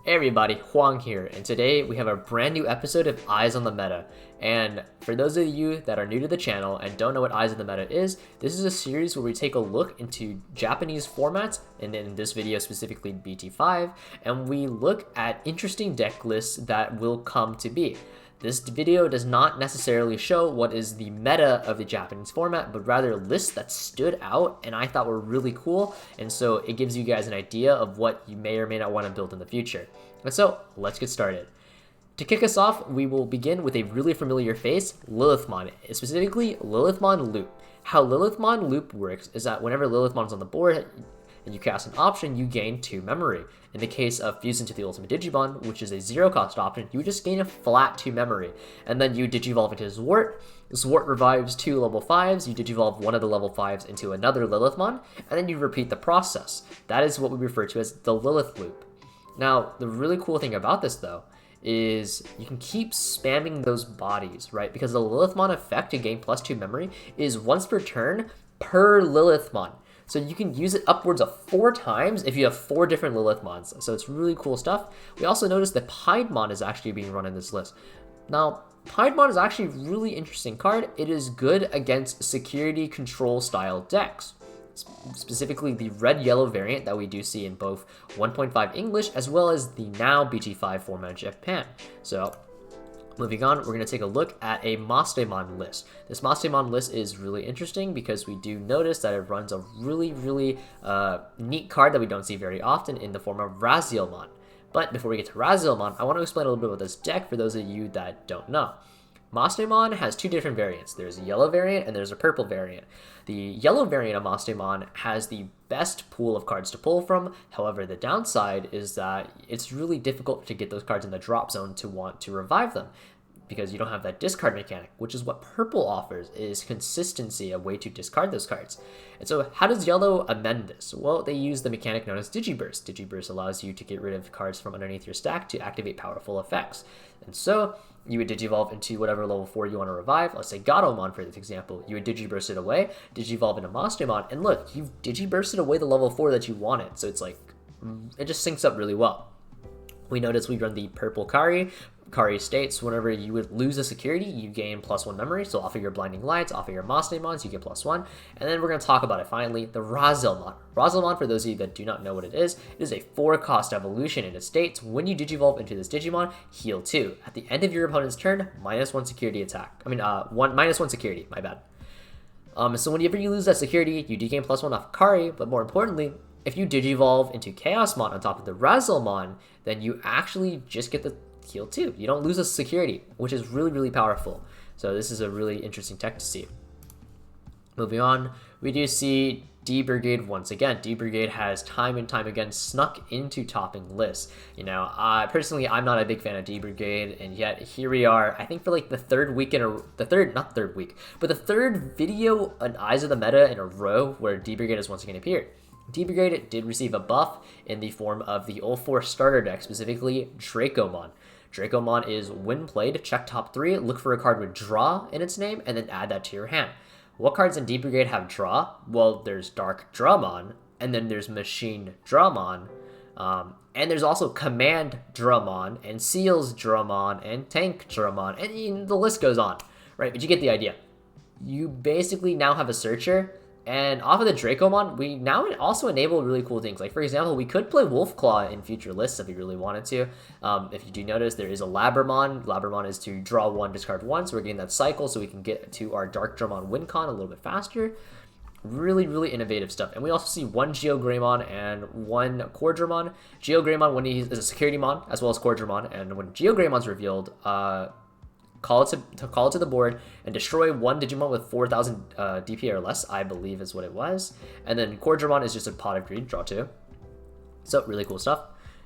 Hey everybody, Hoang here, and today we have a brand new episode of Eyes on the Meta. And for those of you that are new to the channel and don't know what Eyes on the Meta is, this is a series where we take a look into Japanese formats, and in this video specifically BT5, and we look at interesting deck lists that will come to be. This video does not necessarily show what is the meta of the Japanese format, but rather lists that stood out and I thought were really cool, and so it gives you guys an idea of what you may or may not want to build in the future. And so, let's get started. To kick us off, we will begin with a really familiar face, Lilithmon, specifically Lilithmon Loop. How Lilithmon Loop works is that whenever Lilithmon is on the board, and you cast an option, you gain 2 memory. In the case of Fuse into the Ultimate Digimon, which is a 0-cost option, you just gain a flat 2 memory. And then you Digivolve into Zwart. Zwart revives 2 level 5s, you Digivolve one of the level 5s into another Lilithmon, and then you repeat the process. That is what we refer to as the Lilith Loop. Now, the really cool thing about this, though, is you can keep spamming those bodies, right? Because the Lilithmon effect to gain plus 2 memory is once per turn per Lilithmon. So you can use it upwards of 4 times if you have 4 different Lilithmons. So it's really cool stuff. We also noticed that Piedmon is actually being run in this list. Now, Piedmon is actually a really interesting card. It is good against security control style decks. Specifically the red-yellow variant that we do see in both 1.5 English as well as the now BT5 format in Japan. So moving on, we're going to take a look at a Mastermind list. This Mastermind list is really interesting because we do notice that it runs a really neat card that we don't see very often in the form of Razielmon. But before we get to Razielmon, I want to explain a little bit about this deck for those of you that don't know. Mastermind has 2 different variants. There's a yellow variant and there's a purple variant. The yellow variant of Mastermind has the best pool of cards to pull from. However, the downside is that it's really difficult to get those cards in the drop zone to want to revive them, because you don't have that discard mechanic, which is what purple offers, is consistency, a way to discard those cards. And so how does yellow amend this? Well, they use the mechanic known as Digiburst. Digiburst allows you to get rid of cards from underneath your stack to activate powerful effects. And so you would Digivolve into whatever level 4 you want to revive. Let's say Gatomon for this example. You would Digiburst it away, Digivolve into Mastermind, and look, you've Digibursted away the level 4 that you wanted. So it's like, it just syncs up really well. We notice we run the purple Kari. Kari states whenever you would lose a security, you gain +1 memory. So off of your Blinding Lights, off of your Masterminds, you get +1. And then we're going to talk about it finally, the Razielmon. Razielmon, for those of you that do not know what it is a 4-cost evolution, and it states when you Digivolve into this Digimon, heal 2. At the end of your opponent's turn, -1 security attack. -1 security, my bad. So whenever you lose that security, you degain +1 off Kari, but more importantly, if you Digivolve into Chaosmon on top of the Razielmon, then you actually just get the heal 2. You don't lose a security, which is really powerful. So this is a really interesting tech to see. Moving on, we do see Brigade once again. Brigade has time and time again snuck into topping lists. You know, personally, I'm not a big fan of Brigade, and yet here we are. I think for like the third video on Eyes of the Meta in a row where Brigade has once again appeared. Brigade did receive a buff in the form of the Ul-4 starter deck, specifically Dracomon. Dracomon is when played, check top 3, look for a card with draw in its name, and then add that to your hand. What cards in Brigade have draw? Well, there's Dark Dramon, and then there's Machine Dramon, and there's also Command Dramon, and Seals Dramon, and Tank Dramon, and the list goes on, right? But you get the idea. You basically now have a searcher, and off of the Dracomon, we now also enable really cool things. Like, for example, we could play Wolfclaw in future lists if we really wanted to. If you do notice, there is a Labramon. Labramon is to draw 1, discard 1, so we're getting that cycle so we can get to our Dark Dramon WinCon a little bit faster. Really innovative stuff. And we also see 1 Geogreymon and 1 Cordramon. Geogreymon, when he is a security mon, as well as Cordramon, and when Geogreymon's revealed, call it to the board and destroy 1 Digimon with 4,000 DP or less, I believe is what it was. And then Cordramon is just a Pot of Greed, draw 2. So really cool stuff.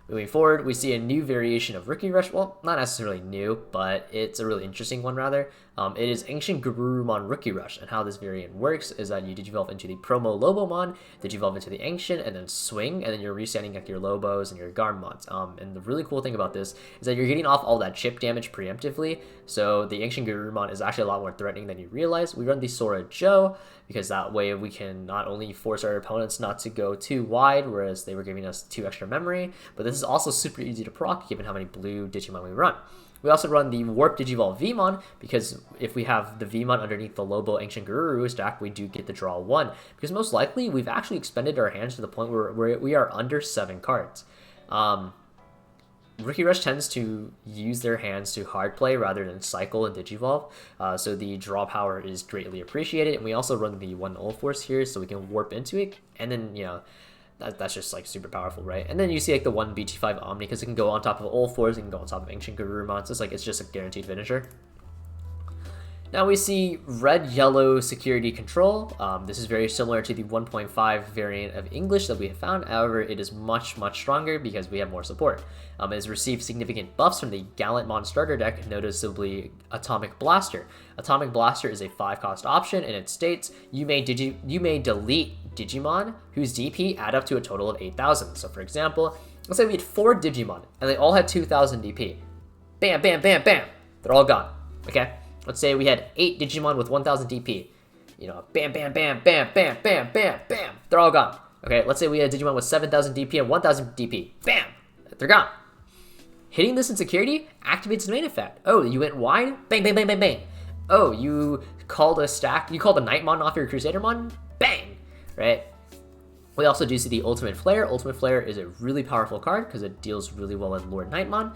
Moving forward, we see a new variation of Rookie Rush. Well, not necessarily new, but it's a really interesting one rather. It is Ancient Garurumon Rookie Rush, and how this variant works is that you Digivolve into the Promo Lobomon, Digivolve into the Ancient, and then swing, and then you're resetting like your Lobos and your Garmons. And the really cool thing about this is that you're getting off all that chip damage preemptively, so the Ancient Garurumon is actually a lot more threatening than you realize. We run the Sora Joe, because that way we can not only force our opponents not to go too wide, whereas they were giving us 2 extra memory, but this is also super easy to proc given how many blue Digimon we run. We also run the Warp Digivolve Vmon, because if we have the Vmon underneath the Lobo Ancient Guru stack, we do get the draw 1. Because most likely, we've actually expended our hands to the point where we are under 7 cards. Rookie Rush tends to use their hands to hard play rather than cycle and Digivolve, so the draw power is greatly appreciated. And we also run the 1 Ult Force here, so we can warp into it, and then, you know, that's just like super powerful, right? And then you see like the 1 BT5 Omni, because it can go on top of Ult Force, it can go on top of Ancient Garurumon, so it's just a guaranteed finisher. Now we see red-yellow security control. This is very similar to the 1.5 variant of English that we have found. However, it is much, much stronger because we have more support. It has received significant buffs from the Gallantmon starter deck, noticeably Atomic Blaster. Atomic Blaster is a 5-cost option, and it states you may delete Digimon whose DP add up to a total of 8,000. So for example, let's say we had 4 Digimon, and they all had 2,000 DP. Bam, bam, bam, bam. They're all gone, okay? Let's say we had 8 Digimon with 1,000 DP. You know, bam, bam, bam, bam, bam, bam, bam, bam. They're all gone. Okay, let's say we had a Digimon with 7,000 DP and 1,000 DP. Bam! They're gone. Hitting this in security activates the main effect. Oh, you went wide? Bang, bang, bang, bang, bang. Oh, you called a stack, you called a Nightmon off your Crusadermon? Bang! Right? We also do see the Ultimate Flare. Ultimate Flare is a really powerful card because it deals really well with Lord Nightmon.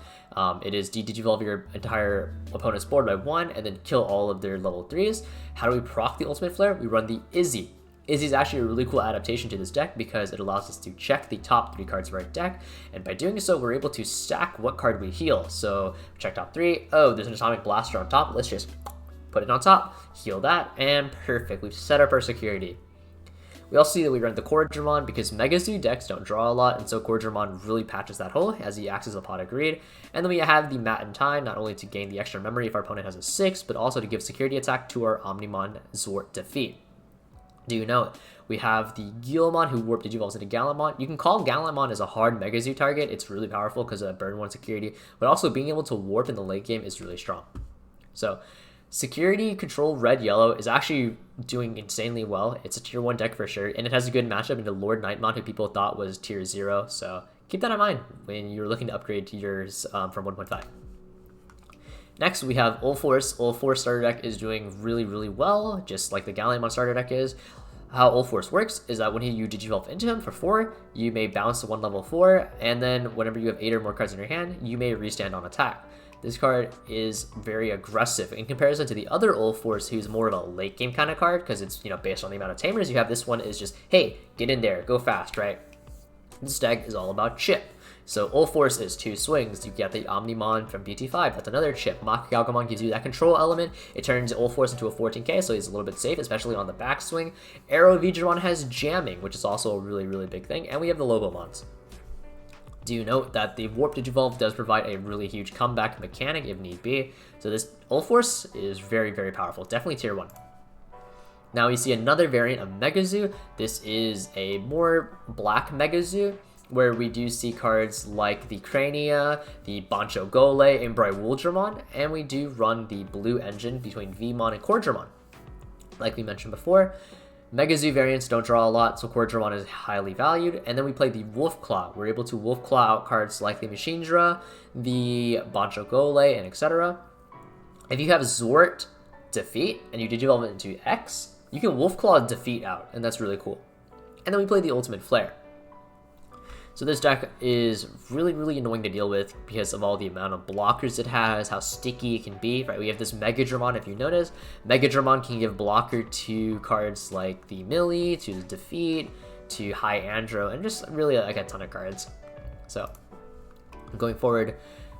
It is de-digivolve your entire opponent's board by 1 and then kill all of their level 3s. How do we proc the Ultimate Flare? We run the Izzy. Izzy is actually a really cool adaptation to this deck because it allows us to check the top 3 cards of our deck, and by doing so, we're able to stack what card we heal. So check top 3. Oh, there's an Atomic Blaster on top. Let's just put it on top, heal that, and perfect. We've set up our security. We also see that we run the Cordramon because Megazoo decks don't draw a lot, and so Cordramon really patches that hole as he acts as a pot of greed. And then we have the Mat and Time, not only to gain the extra memory if our opponent has a 6, but also to give security attack to our Omnimon Zort defeat. Do you know we have the Guilmon who warp digivolves into Gallantmon. You can call Gallantmon as a hard Megazoo target. It's really powerful because of burn 1 security, but also being able to warp in the late game is really strong. So security control red-yellow is actually doing insanely well. It's a tier 1 deck for sure, and it has a good matchup into Lord Nightmon, who people thought was tier 0, so keep that in mind when you're looking to upgrade to yours from 1.5. Next, we have Ult Force. Ult Force starter deck is doing really, really well, just like the Gallantmon starter deck is. How Ult Force works is that when you digivolve into him for 4, you may bounce to 1 level 4, and then whenever you have 8 or more cards in your hand, you may restand on attack. This card is very aggressive in comparison to the other Ult Force, who's more of a late game kind of card because it's, you know, based on the amount of tamers you have. This one is just, hey, get in there, go fast, right? This deck is all about chip. So Ult Force is 2 swings. You get the Omnimon from BT5, that's another chip. Mach Galgamon gives you that control element. It turns Ult Force into a 14k, so he's a little bit safe, especially on the backswing. Arrow Vigilon has jamming, which is also a really, really big thing. And we have the Lobomons. Do note that the Warp Digivolve does provide a really huge comeback mechanic if need be. So this Ult Force is very, very powerful. Definitely tier 1. Now we see another variant of Megazoo. This is a more black Megazoo, where we do see cards like the Crania, the Bancho Gole, and Brywuldramon, and we do run the blue engine between Vmon and Cordramon. Like we mentioned before, Megazoo variants don't draw a lot, so Cordramon is highly valued. And then we play the Wolfclaw. We're able to Wolfclaw out cards like the Machindra, the Bancho Gole, and etc. If you have Zort defeat and you digivolve it into X, you can Wolfclaw defeat out, and that's really cool. And then we play the Ultimate Flare. So this deck is really, really annoying to deal with because of all the amount of blockers it has, how sticky it can be, right? We have this Megadramon, if you notice. Megadramon can give blocker to cards like the Millie, to the Defeat, to High Andro, and just really like a ton of cards. So going forward,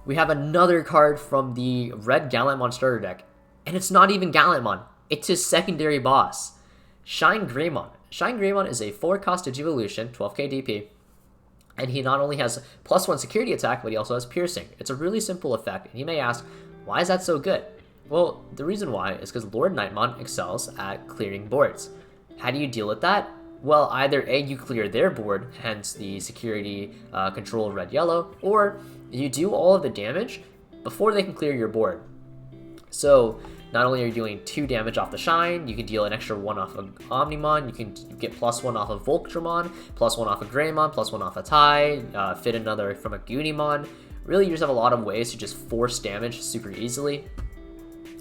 we have another card from the red Gallantmon starter deck, and it's not even Gallantmon. It's his secondary boss, Shine Greymon. Shine Greymon is a 4-cost Digivolution, 12k DP, and he not only has +1 security attack, but he also has piercing. It's a really simple effect, and you may ask, why is that so good? Well, the reason why is because Lord Nightmon excels at clearing boards. How do you deal with that? Well, either A, you clear their board, hence the security control red-yellow, or you do all of the damage before they can clear your board. So not only are you dealing 2 damage off the Shine, you can deal an extra 1 off of Omnimon, you can get +1 off of Voltramon, +1 off of Greymon, +1 off of Tai, fit another from a Goonimon. Really, you just have a lot of ways to just force damage super easily.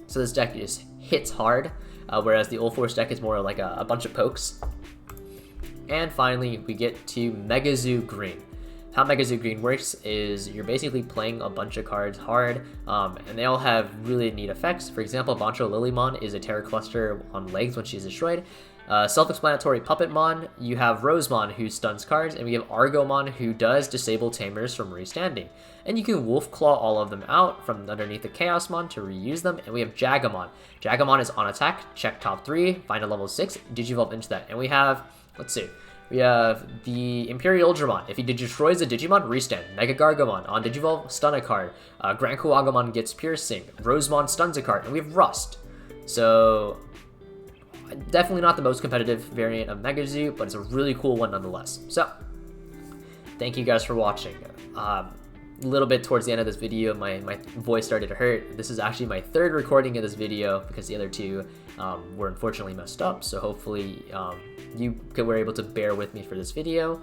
So this deck just hits hard, whereas the Old Force deck is more like a bunch of pokes. And finally, we get to Megazoo Green. How Megazoo Green works is you're basically playing a bunch of cards hard, and they all have really neat effects. For example, Bancho Lilymon is a Terror Cluster on legs when she's destroyed. Self-explanatory Puppetmon, you have Rosemon who stuns cards, and we have Argomon who does disable Tamers from restanding. And you can Wolf Claw all of them out from underneath the Chaosmon to reuse them. And we have Jagamon. Jagamon is on attack, check top 3, find a level 6, Digivolve into that. And we have, let's see, we have the Imperial Ultramon. If he destroys a Digimon, restand. Mega Gargomon on Digivolve, stun a card. Grand Kuagamon gets Piercing. Rosemon stuns a card. And we have Rust. So definitely not the most competitive variant of Megazoo, but it's a really cool one nonetheless. So thank you guys for watching. A little bit towards the end of this video, my voice started to hurt. This is actually my 3rd recording of this video because the other 2 were unfortunately messed up. So hopefully you were able to bear with me for this video.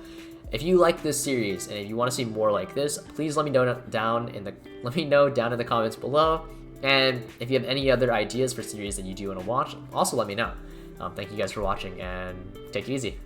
If you like this series and if you want to see more like this, please let me know down in the comments below. And if you have any other ideas for series that you do want to watch, also let me know. Thank you guys for watching, and take it easy.